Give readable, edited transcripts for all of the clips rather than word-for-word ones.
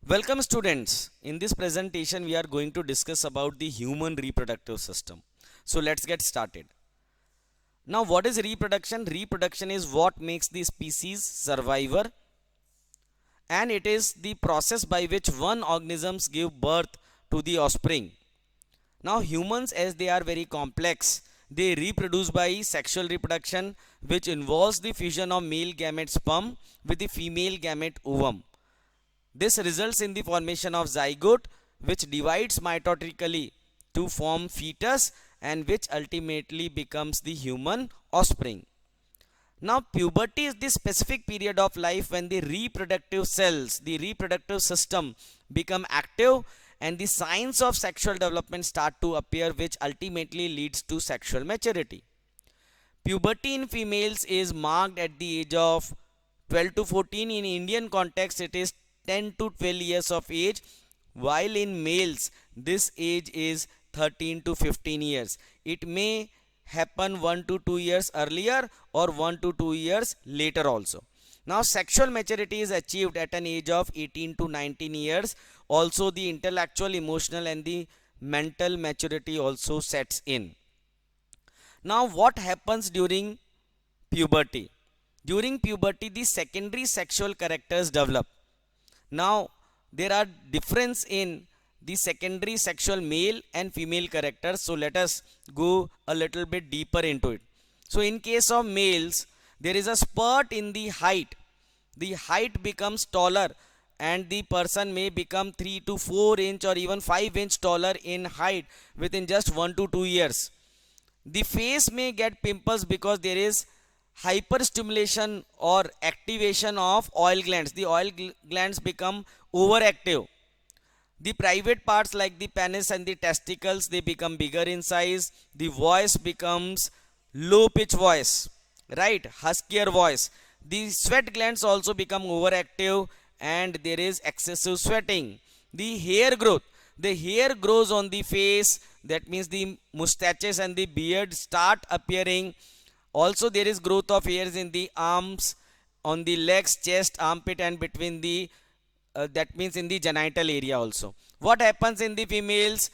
Welcome students. In this presentation we are going to discuss about the human reproductive system. So let's get started. Now what is reproduction? Reproduction is what makes the species survivor, and it is the process by which one organisms give birth to the offspring. Now humans, as they are very complex, they reproduce by sexual reproduction, which involves the fusion of male gamete sperm with the female gamete ovum. This results in the formation of zygote, which divides mitotically to form fetus and which ultimately becomes the human offspring. Now puberty is the specific period of life when the reproductive cells, the reproductive system become active and the signs of sexual development start to appear, which ultimately leads to sexual maturity. Puberty in females is marked at the age of 12 to 14. In Indian context it is 10 to 12 years of age, while in males this age is 13 to 15 years. It may happen 1 to 2 years earlier or 1 to 2 years later also. Now sexual maturity is achieved at an age of 18 to 19 years. Also the intellectual, emotional and the mental maturity also sets in. Now what happens during puberty? During puberty the secondary sexual characters develop. Now there are difference in the secondary sexual male and female characters, so let us go a little bit deeper into it. So in case of males, there is a spurt in the height. The height becomes taller and the person may become 3 to 4 inch or even 5 inch taller in height within just 1 to 2 years. The face may get pimples because there is hyperstimulation or activation of oil glands. The oil glands become overactive. The private parts like the penis and the testicles, they become bigger in size. The voice becomes low pitch voice, right? Huskier voice. The sweat glands also become overactive and there is excessive sweating. The hair growth. The hair grows on the face, that means the mustaches and the beard start appearing. Also there is growth of hairs in the arms, on the legs, chest, armpit and between the that means in the genital area also. What happens in the females?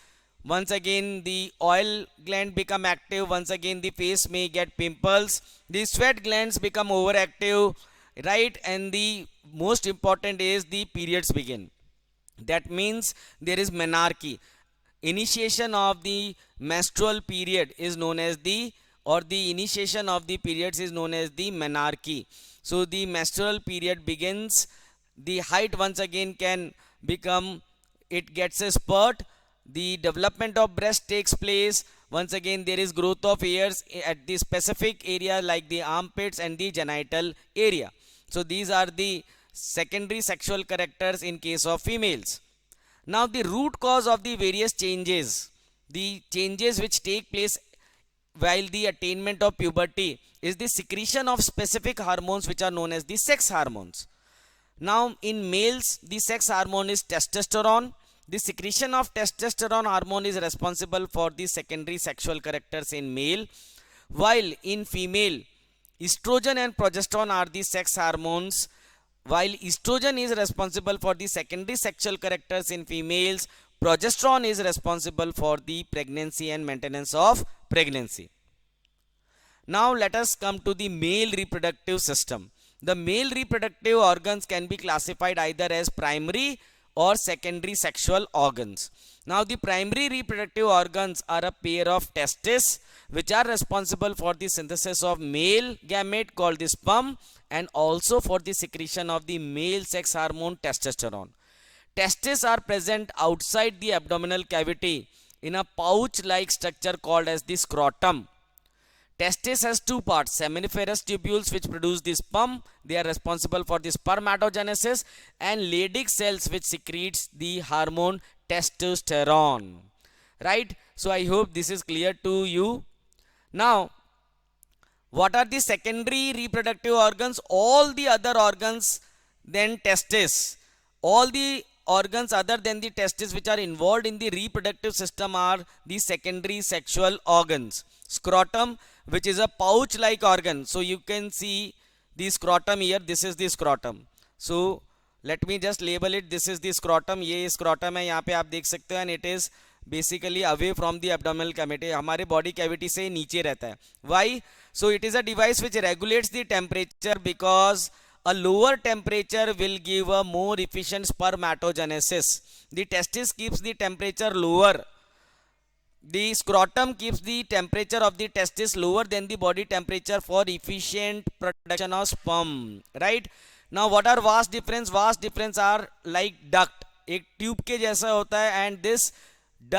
Once again the oil gland become active, once again the face may get pimples, the sweat glands become overactive, right? And the most important is the periods begin. That means there is menarche. Initiation of the menstrual period is known as the, or the initiation of the periods is known as the menarche. So the menstrual period begins, the height once again can become, it gets a spurt, the development of breast takes place, once again there is growth of hairs at the specific area like the armpits and the genital area. So these are the secondary sexual characters in case of females. Now the root cause of the various changes, the changes which take place while the attainment of puberty, is the secretion of specific hormones which are known as the sex hormones. Now in males the sex hormone is testosterone. The secretion of testosterone hormone is responsible for the secondary sexual characters in male, while in female estrogen and progesterone are the sex hormones. While estrogen is responsible for the secondary sexual characters in females, progesterone is responsible for the pregnancy and maintenance of pregnancy. Now let us come to the male reproductive system. The male reproductive organs can be classified either as primary or secondary sexual organs. Now the primary reproductive organs are a pair of testes which are responsible for the synthesis of male gamete called the sperm and also for the secretion of the male sex hormone testosterone. Testes are present outside the abdominal cavity in a pouch-like structure called as the scrotum. Testis has two parts, seminiferous tubules which produce the sperm, they are responsible for the spermatogenesis, and Leydig cells which secretes the hormone testosterone. Right? So I hope this is clear to you. Now, what are the secondary reproductive organs? All the other organs than testis. All the organs other than the testis which are involved in the reproductive system are the secondary sexual organs. Scrotum, which is a pouch like organ. So you can see the scrotum here, this is the scrotum. So let me just label it, this is the scrotum, ये scrotum है, यहाँ पे आप देख सकते हो, and it is basically away from the abdominal cavity, हमारे body cavity से नीचे रहता है. Why? So it is a device which regulates the temperature, because a lower temperature will give a more efficient spermatogenesis. The testis keeps the temperature lower. The scrotum keeps the temperature of the testis lower than the body temperature for efficient production of sperm. Right? Now what are vast difference? Vast difference are like duct. एक tube के जैसा होता है, and this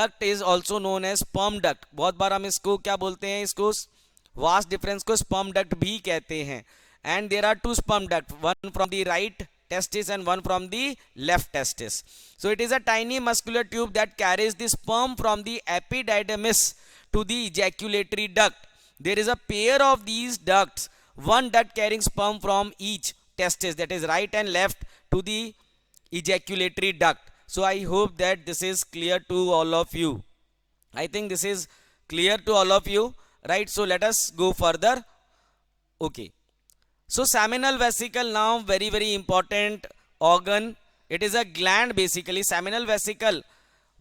duct is also known as sperm duct. बहुत बार हम इसको क्या बोलते हैं, इसको vast difference को sperm duct भी कहते हैं. And there are two sperm ducts, one from the right testis and one from the left testis. So it is a tiny muscular tube that carries the sperm from the epididymis to the ejaculatory duct. There is a pair of these ducts, one duct carrying sperm from each testis, that is right and left, to the ejaculatory duct. So I hope that this is clear to all of you. I think this is clear to all of you, right? So let us go further. Okay. So seminal vesicle, now very important organ. It is a gland basically, seminal vesicle.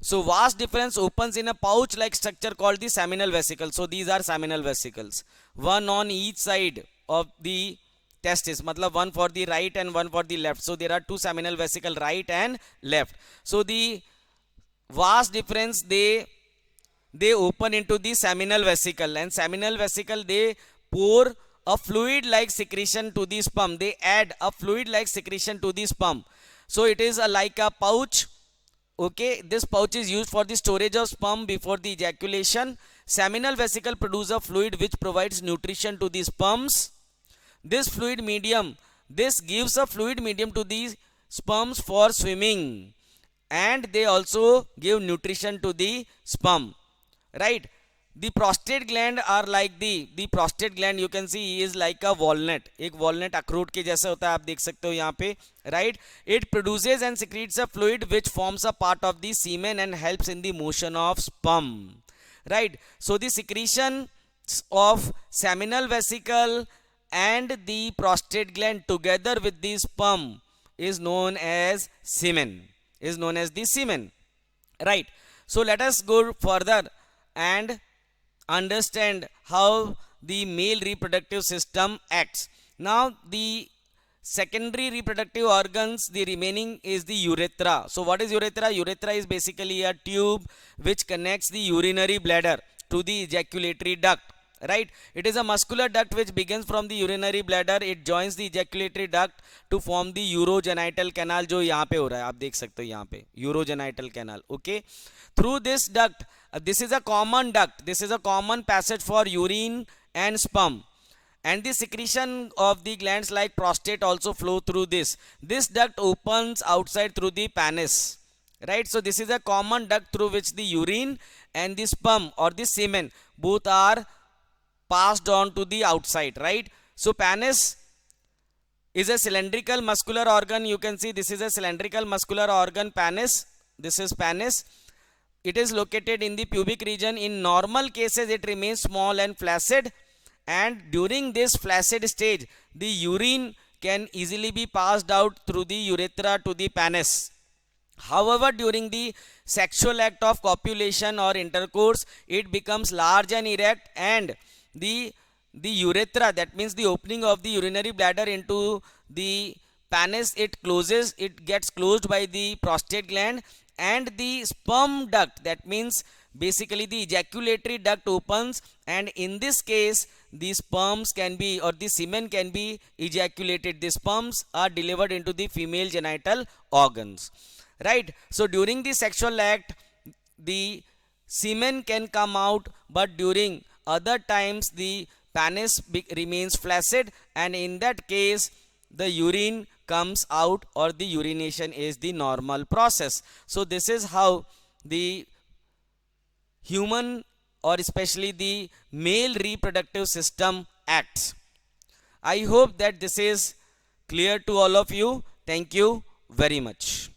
So vast difference opens in a pouch like structure called the seminal vesicle. So these are seminal vesicles, one on each side of the testis, matlab one for the right and one for the left. So there are two seminal vesicle, right and left. So the vast difference, they open into the seminal vesicle, and seminal vesicle, they pour a fluid like secretion to the sperm. They add a fluid like secretion to the sperm. So it is like a pouch. Okay, this pouch is used for the storage of sperm before the ejaculation. Seminal vesicle produce a fluid which provides nutrition to the sperms. This fluid medium, this gives a fluid medium to the sperms for swimming, and they also give nutrition to the sperm, right? The prostate gland are like the prostate gland, you can see, is like a walnut. एक walnut अखरोट के जैसा होता है, आप देख सकते हो यहाँ पे, right? It produces and secretes a fluid which forms a part of the semen and helps in the motion of sperm, right? So the secretion of seminal vesicle and the prostate gland together with the sperm is known as semen, is known as the semen, right? So let us go further and understand how the male reproductive system acts. Now the secondary reproductive organs, the remaining is the urethra. So what is urethra? Urethra is basically a tube which connects the urinary bladder to the ejaculatory duct, right? It is a muscular duct which begins from the urinary bladder. It joins the ejaculatory duct to form the urogenital canal, जो यहाँ पे हो रहा है, आप देख सकते हो यहाँ पे urogenital canal. Okay, through this duct, this is a common duct, this is a common passage for urine and sperm, and the secretion of the glands like prostate also flow through this. This duct opens outside through the penis, right? So this is a common duct through which the urine and the sperm or the semen both are passed on to the outside, right? So penis is a cylindrical muscular organ. You can see this is a cylindrical muscular organ, penis. This is penis. It is located in the pubic region. In normal cases, it remains small and flaccid, and during this flaccid stage, the urine can easily be passed out through the urethra to the penis. However, during the sexual act of copulation or intercourse, it becomes large and erect, and the urethra, that means the opening of the urinary bladder into the penis, it gets closed by the prostate gland, and the sperm duct, that means basically the ejaculatory duct, opens, and in this case the sperms can be, or the semen can be ejaculated. The sperms are delivered into the female genital organs, right? So during the sexual act, the semen can come out, but during other times the penis remains flaccid, and in that case the urine comes out, or the urination is the normal process. So this is how the human, or especially the male reproductive system acts. I hope that this is clear to all of you. Thank you very much.